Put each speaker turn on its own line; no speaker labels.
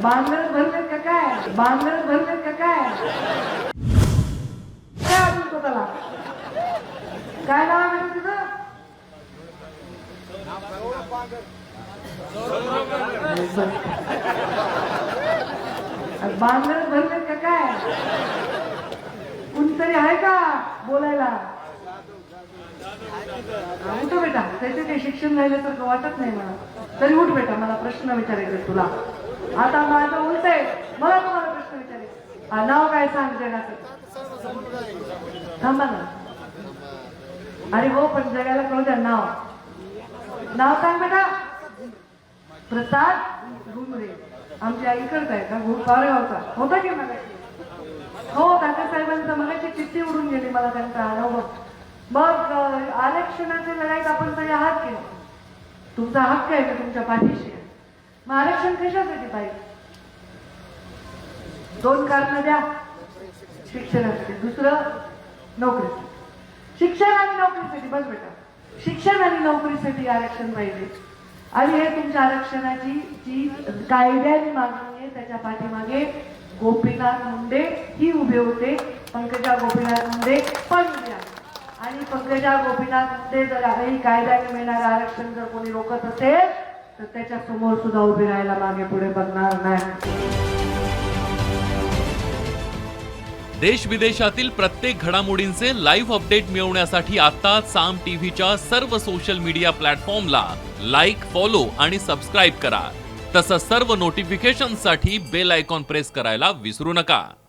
बांधलं भरलेत का काय? बांधलं भरलेत का काय? काय अजून स्वतःला? काय नाव आहे तुझं? बांधलं भरलेत का काय? कुणीतरी आहे का बोलायला? उठ बेटा, त्याचे काही शिक्षण राहिल्यासारखं वाटत नाही मला. तरी उठ बेटा, मला प्रश्न विचारायचे तुला. आता माझं उलट आहे, मला तुम्हाला प्रश्न विचारायचे. नाव काय सांग जगाचं? थांबा ना. अरे हो, पण जगाला कळू द्या नाव. नाव सांग बेटा. प्रसाद घुमरे. आमची आई करत आहे का? पारगावचा होता की मला? हो, काका साहेबांचं मगाची चिठ्ठी उडून गेली मला त्यांचा अनुभव. मग आरक्षणाच्या लढाईत आपण तरी आहात की नाही? तुमचा हक्क आहे का? तुमच्या पाठीशी आहे. मग आरक्षण कशासाठी पाहिजे? दोन कारण द्या. शिक्षणासाठी, दुसरं नोकरीसाठी. शिक्षण आणि नोकरीसाठी. बस बेटा, शिक्षण आणि नोकरीसाठी आरक्षण पाहिजे. आणि हे तुमच्या आरक्षणाची जी कायद्याने मागणी आहे त्याच्या पाठीमागे गोपीनाथ मुंडे ही उभे होते. पंकजा गोपीनाथ मुंडे पण उभे आहेत. आणि पंकजा गोपीनाथ मुंडे जर ही कायद्याने मिळणारं आरक्षण जर कोणी रोखत असेल तर त्याच्या समोर सुद्धा उभे राहायला मागे पुढे बघणार नाही.
देश विदेशातील प्रत्येक घडामोडींचे लाईव्ह अपडेट मिळवण्यासाठी आता साम टीव्हीच्या सर्व सोशल मीडिया प्लॅटफॉर्मला लाईक, फॉलो आणि सबस्क्राईब करा. तसंच सर्व नोटिफिकेशनसाठी बेल आयकॉन प्रेस करायला विसरू नका.